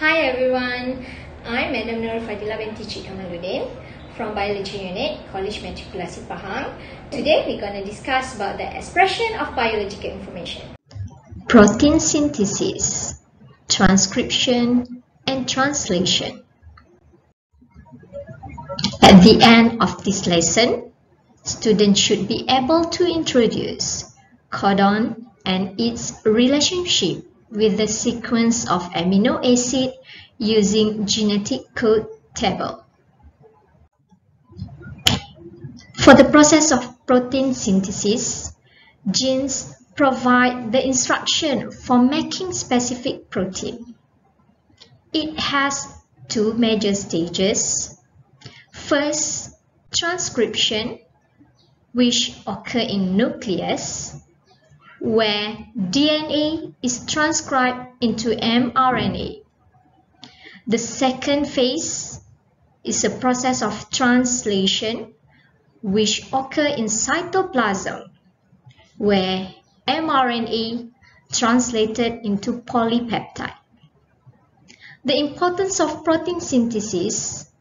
Hi everyone, I'm Madam Nur Fadila binti Cik Kamaluddin from Biology Unit, College Matrikulasi Pahang. Today we're going to discuss about the expression of biological information. Protein synthesis, transcription and translation. At the end of this lesson, students should be able to introduce codon and its relationship with the sequence of amino acid using genetic code table. For the process of protein synthesis, genes provide the instruction for making specific protein. It has two major stages. First, transcription, which occur in nucleus, where DNA is transcribed into mRNA. The second phase is a process of translation, which occur in cytoplasm, where mRNA translated into polypeptide. The importance of protein synthesis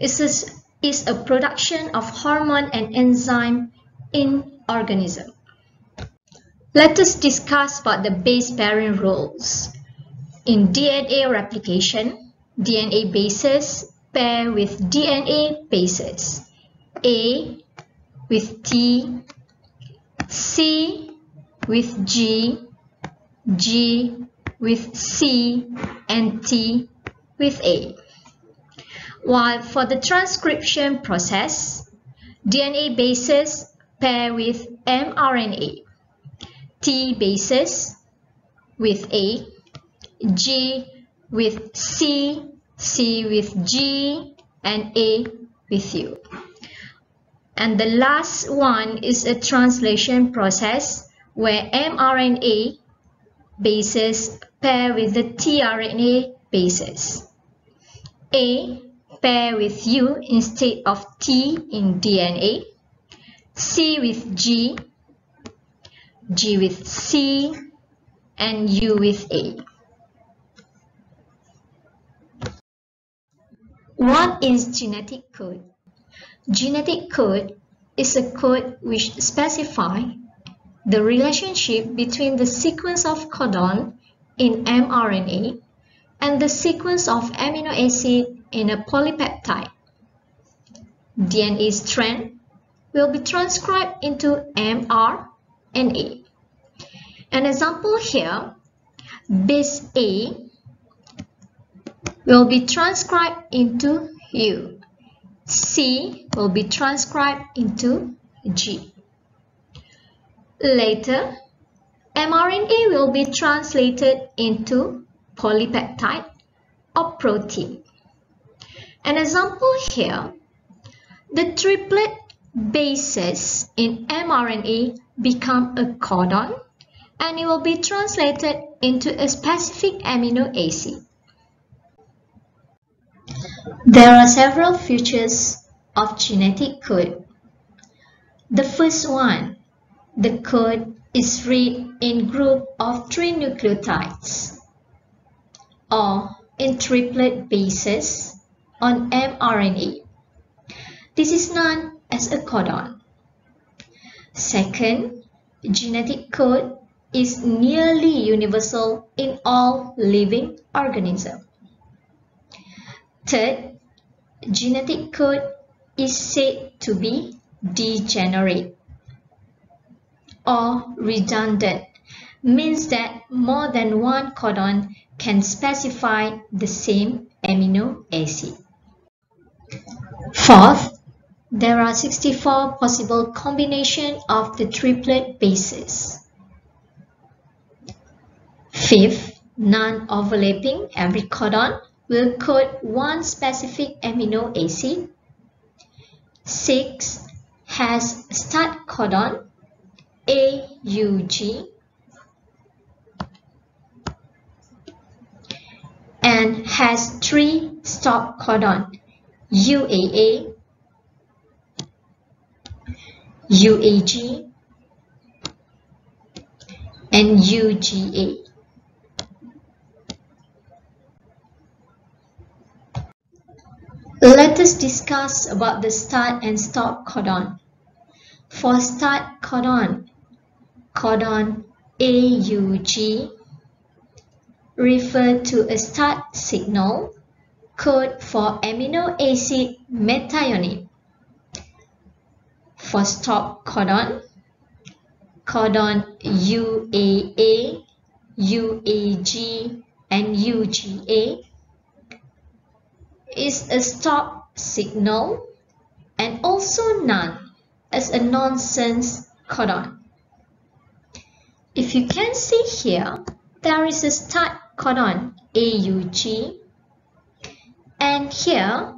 is a production of hormone and enzyme in organism. Let us discuss about the base pairing rules. In DNA replication, DNA bases pair with DNA bases. A with T, C with G, G with C, and T with A. While for the transcription process, DNA bases pair with mRNA. T bases with A, G with C, C with G, and A with U. And the last one is a translation process where mRNA bases pair with the tRNA bases. A pair with U instead of T in DNA, C with G, G with C, and U with A. What is genetic code? Genetic code is a code which specifies the relationship between the sequence of codon in mRNA and the sequence of amino acid in a polypeptide. DNA strand will be transcribed into mRNA. An example here, base A will be transcribed into U. C will be transcribed into G. Later, mRNA will be translated into polypeptide or protein. An example here, the triplet bases in mRNA become a codon and it will be translated into a specific amino acid. There are several features of genetic code. The first one, the code is read in group of 3 nucleotides or in triplet bases on mRNA. This is known as a codon. Second, genetic code is nearly universal in all living organisms. Third, genetic code is said to be degenerate or redundant, means that more than one codon can specify the same amino acid. Fourth, there are 64 possible combinations of the triplet bases. Fifth, non-overlapping, every codon will code one specific amino acid. 6 has start codon AUG and has 3 stop codon UAA, UAG, and UGA. Let us discuss about the start and stop codon. For start codon, codon AUG refer to a start signal code for amino acid methionine. For stop codon, codon UAA, UAG, and UGA is a stop signal and also known as a nonsense codon. If you can see here, there is a start codon AUG, and here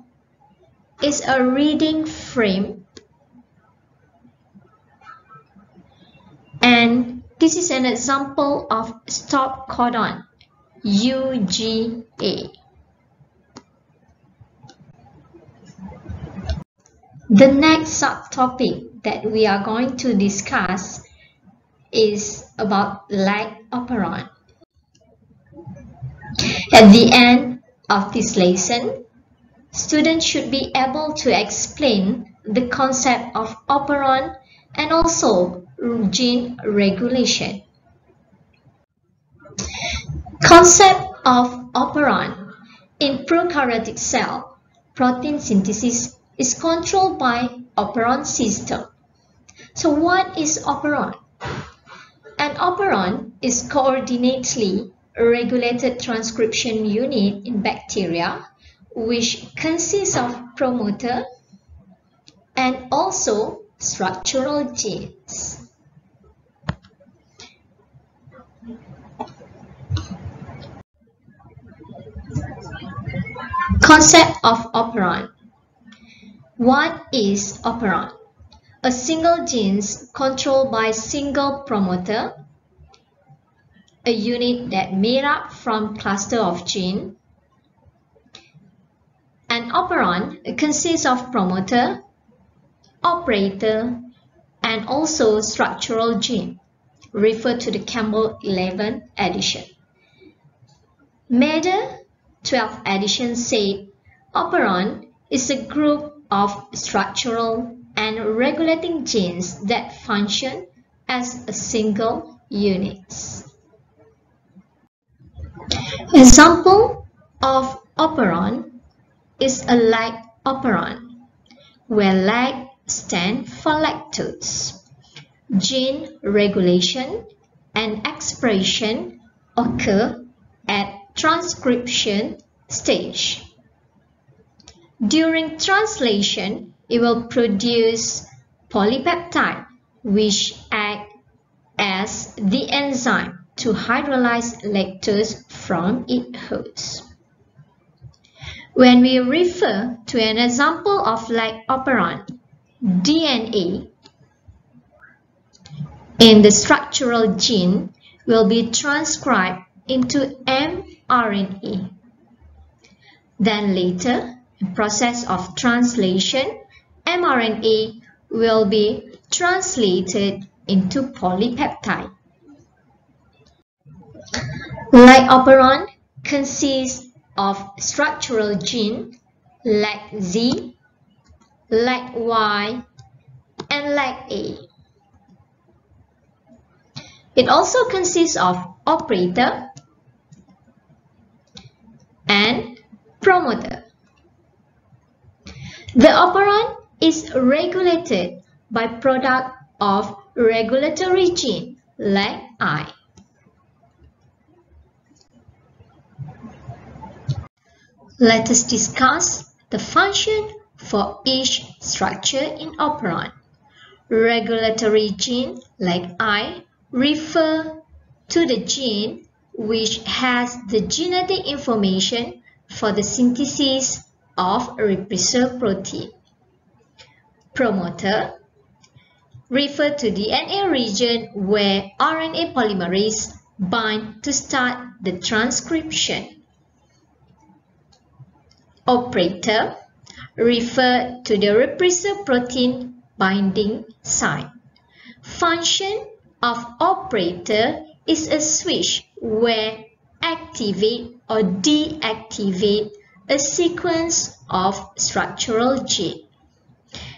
is a reading frame, and this is an example of stop codon UGA. The next subtopic that we are going to discuss is about LECT operon. At the end of this lesson, students should be able to explain the concept of operon and also gene regulation. Concept of operon. In prokaryotic cell, protein synthesis is controlled by operon system. So what is operon? An operon is coordinately regulated transcription unit in bacteria, which consists of promoter and also structural genes. Concept of operon. What is operon? A single gene controlled by single promoter, a unit that made up from cluster of genes. An operon consists of promoter, operator, and also structural gene, referred to the Campbell 11 edition. Maeder 12 edition said operon is a group of structural and regulating genes that function as a single unit. Example of operon is a LECT operon, where LECT stands for lactose. Gene regulation and expression occur at transcription stage. During translation, it will produce polypeptide, which act as the enzyme to hydrolyze lactose from its host. When we refer to an example of LECT operon, DNA in the structural gene will be transcribed into mRNA. Then later, in process of translation, mRNA will be translated into polypeptide. LECT operon consists of structural gene LECT-Z, LECT-Y, and LECT-A. It also consists of operator and promoter. The operon is regulated by product of regulatory gene LECT-I. Let us discuss the function for each structure in operon. Regulatory gene LECT-I refer to the gene which has the genetic information for the synthesis of a repressor protein. Promoter refer to the DNA region where RNA polymerase bind to start the transcription. Operator refer to the repressor protein binding site. Function of operator is a switch where activate or deactivate a sequence of structural genes.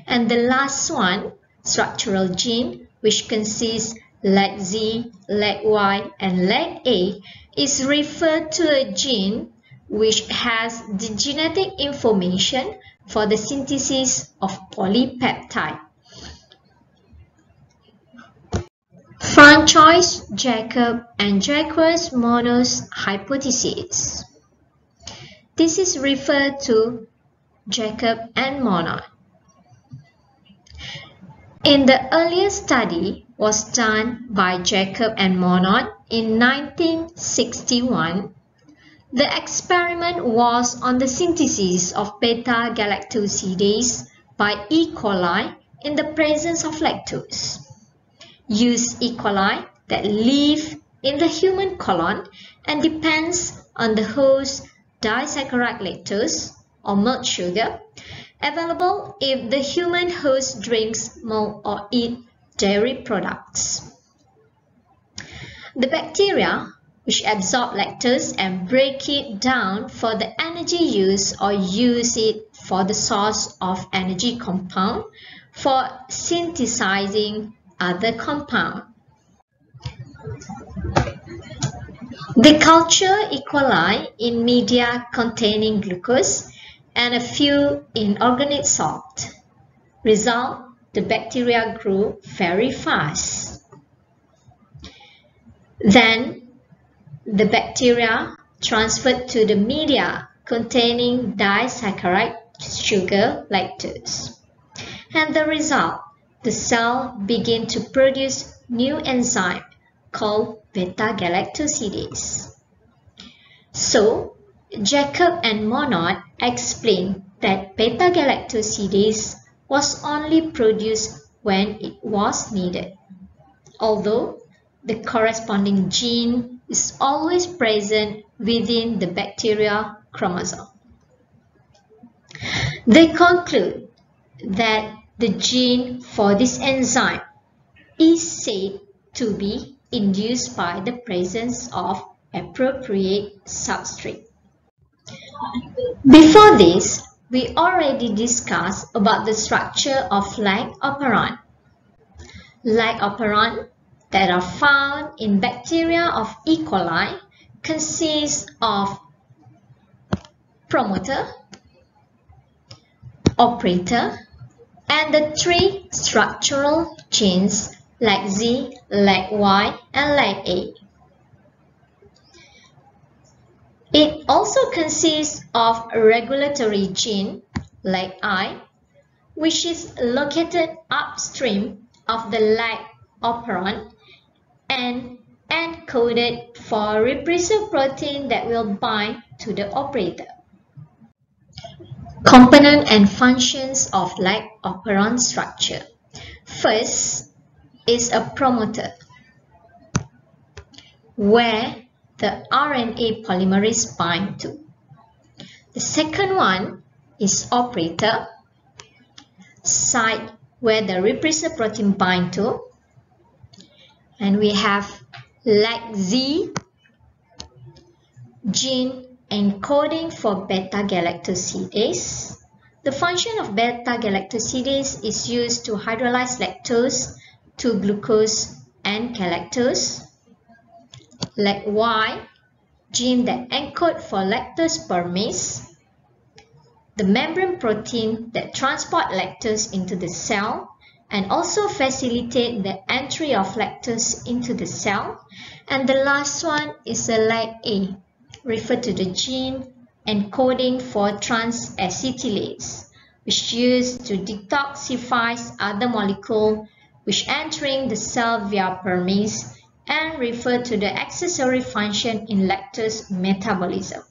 And the last one, structural gene, which consists LECT-Z, LECT-Y, and LECT-A, is referred to a gene which has the genetic information for the synthesis of polypeptide. Francois, Jacques, and Jacques Monod's hypothesis. This is referred to Jacques and Monod. In the earlier study was done by Jacques and Monod in 1961. The experiment was on the synthesis of beta-galactosidase by E. coli in the presence of lactose. Use E. coli that live in the human colon and depends on the host disaccharide lactose or milk sugar available if the human host drinks milk or eat dairy products. The bacteria which absorb lactose and break it down for the energy use or use it for the source of energy compound for synthesizing other compound. They culture E. coli in media containing glucose and a few in organic salt. Result, the bacteria grew very fast. Then, the bacteria transferred to the media containing disaccharide sugar lactose. And the result, the cell began to produce new enzyme called beta-galactosidase. So, Jacques and Monod explained that beta-galactosidase was only produced when it was needed, although the corresponding gene is always present within the bacteria chromosome. They conclude that the gene for this enzyme is said to be induced by the presence of appropriate substrate. Before this, we already discussed about the structure of like operon. Like operon that are found in bacteria of E. coli consist of promoter, operator, and the three structural genes LECT-Z, LECT-Y, and LECT-A. It also consists of a regulatory gene, LECT-I, which is located upstream of the like operon and encoded for repressor protein that will bind to the operator. Component and functions of like operon structure. First is a promoter, where the RNA polymerase bind to. The second one is operator, site where the repressor protein bind to. And we have LECT-Z, gene encoding for beta-galactosidase. The function of beta-galactosidase is used to hydrolyze lactose to glucose and galactose. LECT-Y, gene that encodes for lactose permease, the membrane protein that transport lactose into the cell and also facilitate the entry of lactose into the cell. And the last one is the LECT-A, referred to the gene encoding for transacetylase, which is used to detoxify other molecules which entering the cell via permease and refer to the accessory function in lactose metabolism.